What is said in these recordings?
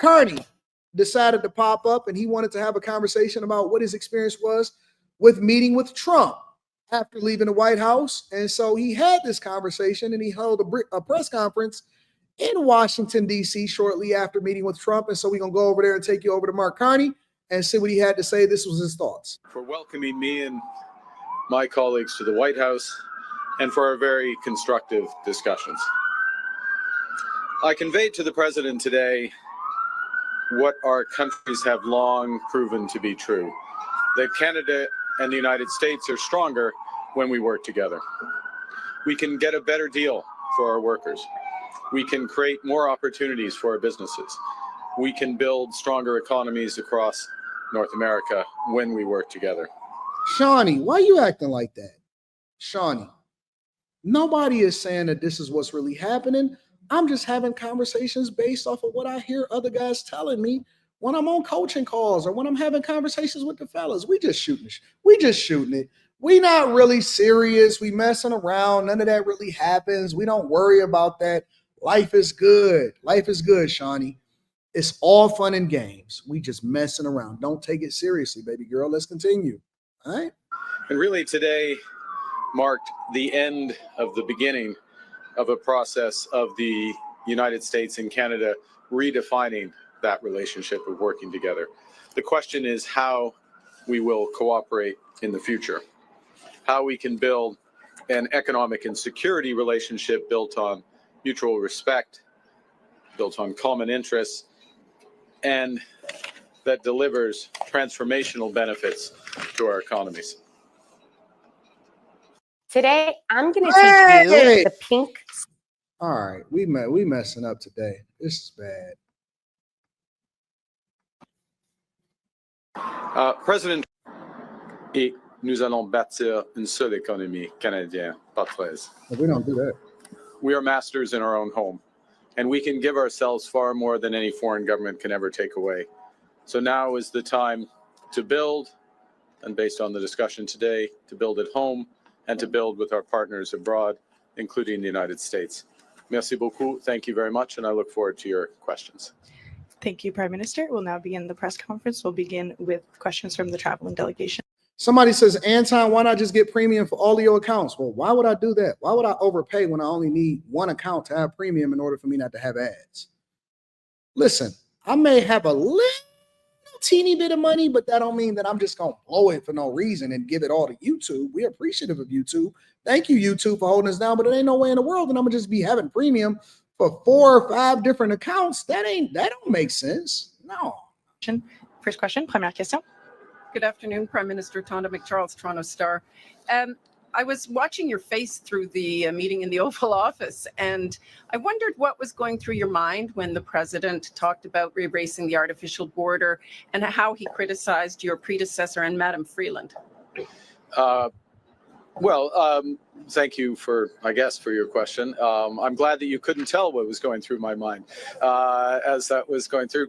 Mark Carney decided to pop up, and he wanted to have a conversation about what his experience was with meeting with Trump after leaving the White House. And so he had this conversation, and he held a press conference in Washington, D.C. shortly after meeting with Trump. And so we're going to go over there and take you over to Mark Carney and see what he had to say. This was his thoughts. For welcoming me and my colleagues to the White House and for our very constructive discussions. I conveyed to the President today what our countries have long proven to be true, that Canada and the United States are stronger when we work together. We can get a better deal for our workers. We can create more opportunities for our businesses. We can build stronger economies across North America when we work together. Shawnee, why are you acting like that? Shawnee, nobody is saying that this is what's really happening. I'm just having conversations based off of what I hear other guys telling me when I'm on coaching calls or when I'm having conversations with the fellas. We just shooting it. We not really serious. We messing around. None of that really happens. We don't worry about that. Life is good. Life is good, Shawnee. It's all fun and games. We just messing around. Don't take it seriously, baby girl. Let's continue. All right. And really today marked the end of the beginning of a process of the United States and Canada redefining that relationship of working together. The question is how we will cooperate in the future, how we can build an economic and security relationship built on mutual respect, built on common interests, and that delivers transformational benefits to our economies. Today, I'm going to teach you the pink. All right, we messing up today. This is bad. President, et nous allons bâtir une seule économie canadienne, pas 13. We don't do that. We are masters in our own home, and we can give ourselves far more than any foreign government can ever take away. So now is the time to build, and based on the discussion today, to build at home and to build with our partners abroad, including the United States. Merci beaucoup. Thank you very much, and I look forward to your questions. Thank you, Prime Minister. We'll now begin the press conference. We'll begin with questions from the traveling delegation. Somebody says, Anton, why not just get premium for all of your accounts? Well, why would I do that? Why would I overpay when I only need one account to have premium in order for me not to have ads? Listen, I may have a little teeny bit of money, but that don't mean that I'm just going to blow it for no reason and give it all to YouTube. We're appreciative of YouTube. Thank you, YouTube, for holding us down, but it ain't no way in the world that I'm going to just be having premium for 4 or 5 different accounts. That don't make sense. No. First question, première question. Good afternoon, Prime Minister Tonda McCharles, Toronto Star. I was watching your face through the meeting in the Oval Office, and I wondered what was going through your mind when the President talked about erasing the artificial border and how he criticized your predecessor and Madam Freeland. Thank you for your question. I'm glad that you couldn't tell what was going through my mind as that was going through.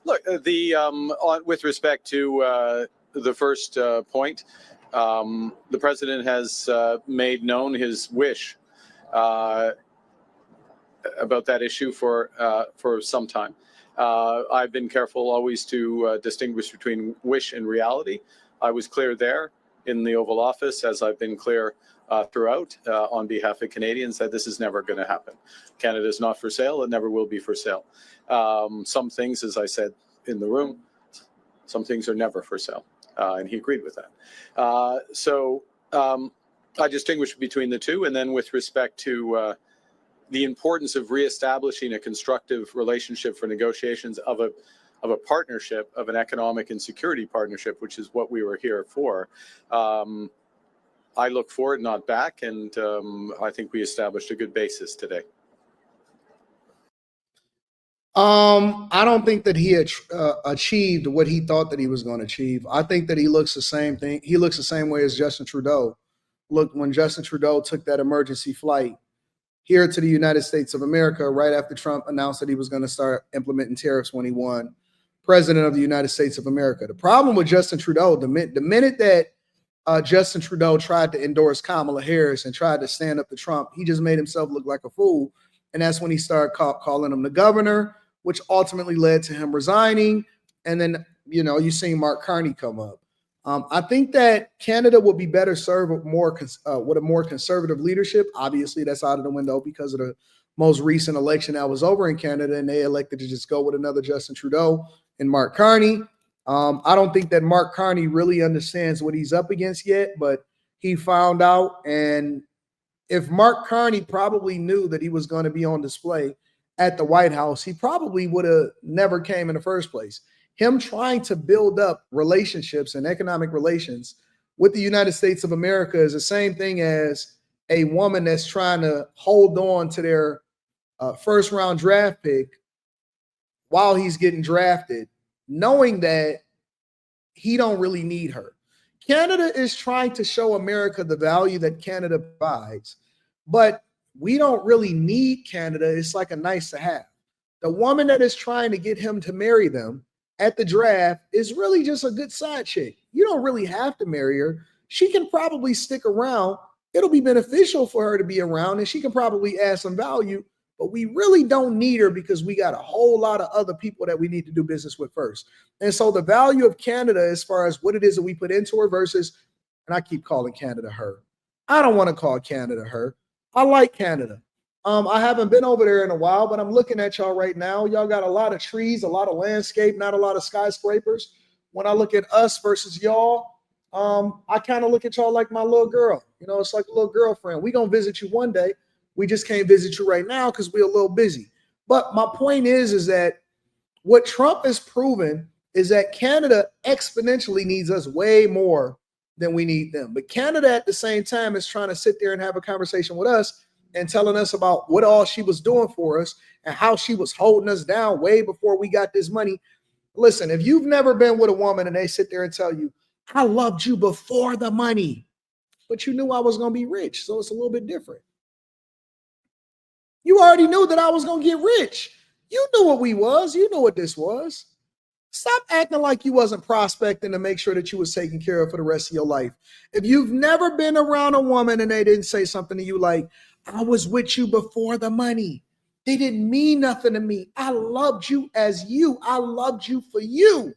With respect to the first point, the President has made known his wish about that issue for some time. I've been careful always to distinguish between wish and reality. I was clear there in the Oval Office, as I've been clear throughout on behalf of Canadians, that this is never going to happen. Canada is not for sale. It never will be for sale. Some things, as I said in the room, some things are never for sale. And he agreed with that. I distinguish between the two. And then with respect to the importance of reestablishing a constructive relationship for negotiations of a partnership, of an economic and security partnership, which is what we were here for, I look forward, not back. And I think we established a good basis today. I don't think that he achieved what he thought that he was going to achieve. I think that he looks the same thing. He looks the same way as Justin Trudeau. Look, when Justin Trudeau took that emergency flight here to the United States of America, right after Trump announced that he was going to start implementing tariffs when he won president of the United States of America. The problem with Justin Trudeau, the minute that Justin Trudeau tried to endorse Kamala Harris and tried to stand up to Trump, he just made himself look like a fool. And that's when he started calling him the governor, which ultimately led to him resigning. And then, you seen Mark Carney come up. I think that Canada would be better served with a more conservative leadership. Obviously, that's out of the window because of the most recent election that was over in Canada, and they elected to just go with another Justin Trudeau and Mark Carney. I don't think that Mark Carney really understands what he's up against yet, but he found out. And if Mark Carney probably knew that he was going to be on display at the White House, he probably would have never came in the first place. Him trying to build up relationships and economic relations with the United States of America is the same thing as a woman that's trying to hold on to their first round draft pick while he's getting drafted, knowing that he don't really need her. Canada is trying to show America the value that Canada provides, but we don't really need Canada. It's like a nice to have. The woman that is trying to get him to marry them at the draft is really just a good side chick. You don't really have to marry her. She can probably stick around. It'll be beneficial for her to be around, and she can probably add some value, but we really don't need her because we got a whole lot of other people that we need to do business with first. And so the value of Canada, as far as what it is that we put into her versus, and I keep calling Canada her. I don't want to call Canada her. I like Canada. I haven't been over there in a while, but I'm looking at y'all right now. Y'all got a lot of trees, a lot of landscape, not a lot of skyscrapers. When I look at us versus y'all, I kind of look at y'all like my little girl. It's like a little girlfriend. We're going to visit you one day. We just can't visit you right now because we're a little busy. But my point is that what Trump has proven is that Canada exponentially needs us way more than we need them. But Canada at the same time is trying to sit there and have a conversation with us and telling us about what all she was doing for us and how she was holding us down way before we got this money. Listen, if you've never been with a woman and they sit there and tell you, I loved you before the money, but you knew I was going to be rich, so it's a little bit different. You already knew that I was going to get rich. You knew what we was. You knew what this was. Stop acting like you wasn't prospecting to make sure that you was taken care of for the rest of your life. If you've never been around a woman and they didn't say something to you like, I was with you before the money, they didn't mean nothing to me. I loved you as you. I loved you for you.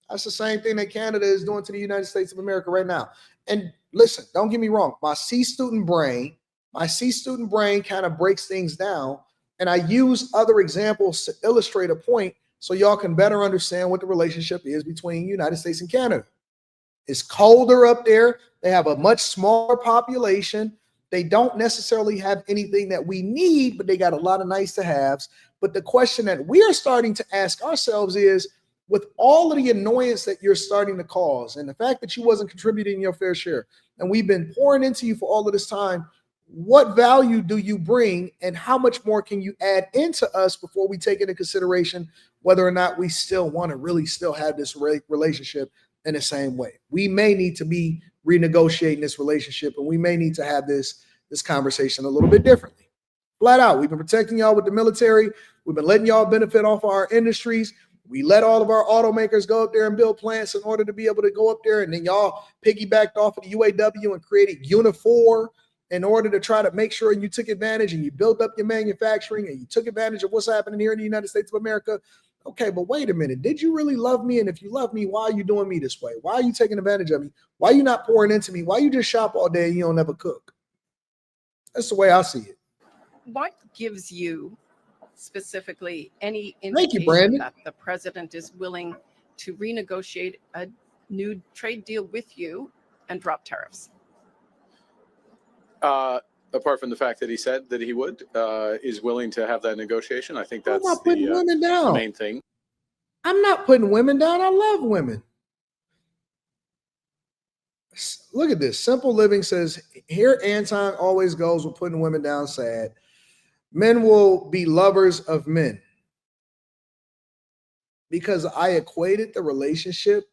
That's the same thing that Canada is doing to the United States of America right now. And listen, don't get me wrong. My C student brain kind of breaks things down. And I use other examples to illustrate a point so y'all can better understand what the relationship is between the United States and Canada. It's colder up there. They have a much smaller population. They don't necessarily have anything that we need, but they got a lot of nice to haves. But the question that we are starting to ask ourselves is, with all of the annoyance that you're starting to cause and the fact that you wasn't contributing your fair share, and we've been pouring into you for all of this time, what value do you bring and how much more can you add into us before we take into consideration whether or not we still want to really still have this relationship in the same way? We may need to be renegotiating this relationship, and we may need to have this conversation a little bit differently. Flat out, we've been protecting y'all with the military. We've been letting y'all benefit off our industries. We let all of our automakers go up there and build plants in order to be able to go up there, and then y'all piggybacked off of the UAW and created Unifor in order to try to make sure you took advantage and you built up your manufacturing and you took advantage of what's happening here in the United States of America. Okay, but wait a minute. Did you really love me? And if you love me, why are you doing me this way? Why are you taking advantage of me? Why are you not pouring into me? Why you just shop all day and you don't ever cook? That's the way I see it. What gives you specifically any Thank you, indication Brandon. that the president is willing to renegotiate a new trade deal with you and drop tariffs? Apart from the fact that he said that he would, is willing to have that negotiation. I think I'm that's not putting women the down. main thing. I'm not putting women down. I love women. Look at this. Simple Living says, here Anton always goes with putting women down sad. Men will be lovers of men. Because I equated the relationship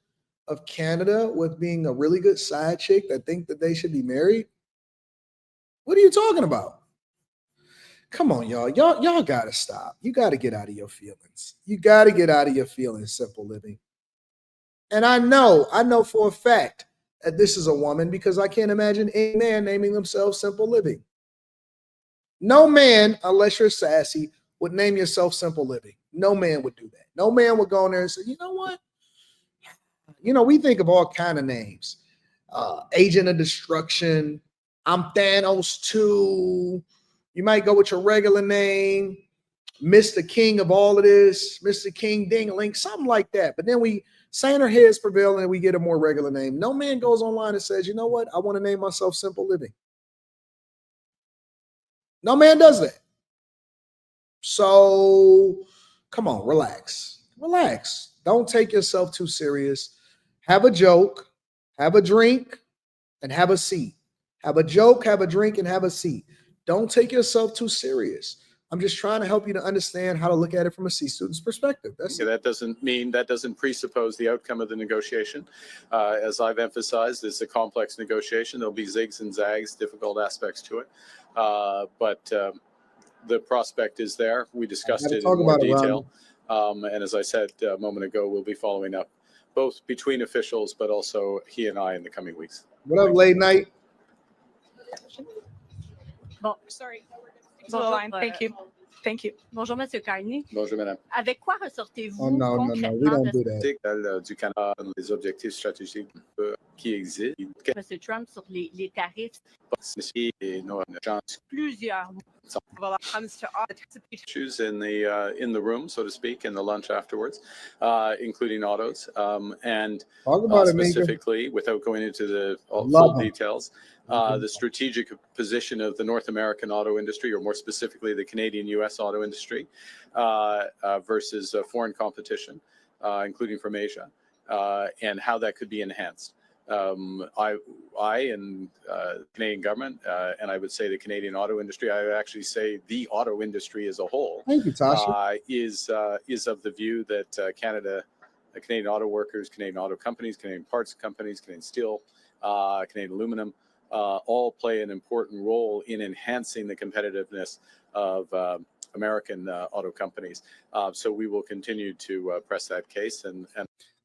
of Canada with being a really good side chick that think that they should be married. What are you talking about? Come on, y'all. Y'all got to stop. You got to get out of your feelings. You got to get out of your feelings, Simple Living. And I know for a fact that this is a woman because I can't imagine a man naming themselves Simple Living. No man, unless you're sassy, would name yourself Simple Living. No man would do that. No man would go in there and say, you know what? We think of all kind of names. Agent of Destruction. I'm Thanos 2. You might go with your regular name. Mr. King of all of this. Mr. King Ding-a-ling. Something like that. But then we saying our heads prevail and we get a more regular name. No man goes online and says, you know what? I want to name myself Simple Living. No man does that. So come on, relax. Relax. Don't take yourself too serious. Have a joke, have a drink, and have a seat. Have a joke, have a drink, and have a seat. Don't take yourself too serious. I'm just trying to help you to understand how to look at it from a C student's perspective. That doesn't presuppose the outcome of the negotiation. As I've emphasized, it's a complex negotiation. There'll be zigs and zags, difficult aspects to it. But the prospect is there. We discussed it in more detail. And as I said a moment ago, we'll be following up both between officials, but also he and I in the coming weeks. What up, late night? Bon, sorry. Bonjour, thank you. Thank you. Bonjour, Monsieur Carney. Bonjour, madame. Avec quoi ressortez-vous No, concrètement we don't do that. Du Canada, les objectifs stratégiques qui existent. Monsieur Trump sur les tarifs? Plusieurs. Issues in the room, so to speak, in the lunch afterwards, including autos, and specifically, without going into the full details, the strategic position of the North American auto industry, or more specifically, the Canadian-U.S. auto industry, versus foreign competition, including from Asia, and how that could be enhanced. I and the Canadian government, and I would say the Canadian auto industry, I would actually say the auto industry as a whole, thank you, Tasha, is of the view that Canadian auto workers, Canadian auto companies, Canadian parts companies, Canadian steel, Canadian aluminum, all play an important role in enhancing the competitiveness of American auto companies. So we will continue to press that case. And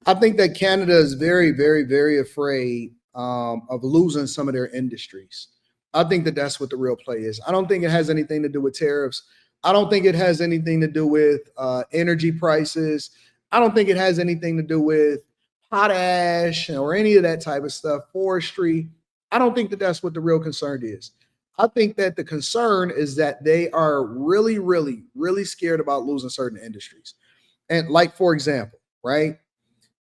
I think that Canada is very, very, very afraid of losing some of their industries. I think that that's what the real play is. I don't think it has anything to do with tariffs. I don't think it has anything to do with energy prices. I don't think it has anything to do with potash or any of that type of stuff, forestry. I don't think that that's what the real concern is. I think that the concern is that they are really, really, really scared about losing certain industries. And like, for example, right?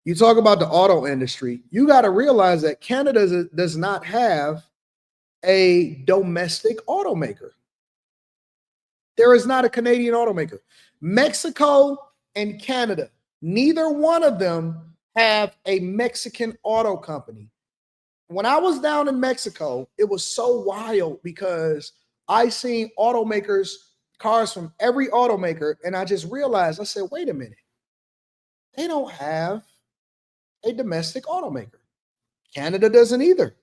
You talk about the auto industry, you got to realize that Canada does not have a domestic automaker. There is not a Canadian automaker. Mexico and Canada, neither one of them have a Mexican auto company. When I was down in Mexico, it was so wild because I seen automakers, cars from every automaker, and I just realized, I said, wait a minute, they don't have a domestic automaker. Canada doesn't either.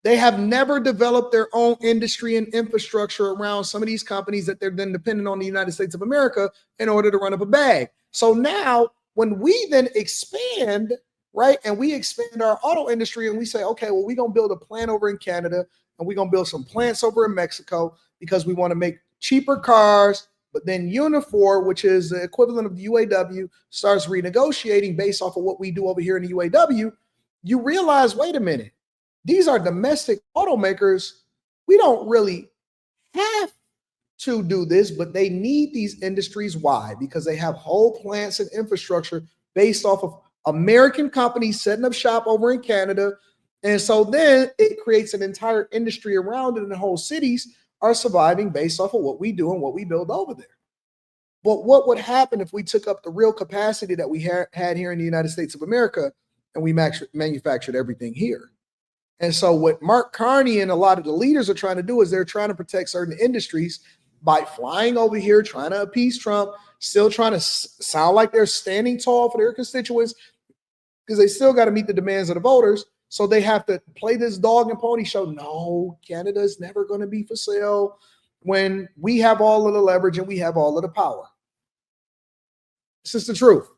They have never developed their own industry and infrastructure around some of these companies that they're then dependent on the United States of America in order to run up a bag. So now when we then expand, right, and we expand our auto industry and we say, okay, well, we're going to build a plant over in Canada and we're going to build some plants over in Mexico because we want to make cheaper cars. But then Unifor, which is the equivalent of the UAW, starts renegotiating based off of what we do over here in the UAW. You realize, wait a minute, these are domestic automakers. We don't really have to do this, but they need these industries. Why? Because they have whole plants and infrastructure based off of American companies setting up shop over in Canada. And so then it creates an entire industry around it, and the whole cities are surviving based off of what we do and what we build over there. But what would happen if we took up the real capacity that we had here in the United States of America and we manufactured everything here? And so what Mark Carney and a lot of the leaders are trying to do is they're trying to protect certain industries by flying over here, trying to appease Trump, still trying to sound like they're standing tall for their constituents because they still got to meet the demands of the voters. So they have to play this dog and pony show. No, Canada is never going to be for sale when we have all of the leverage and we have all of the power. This is the truth.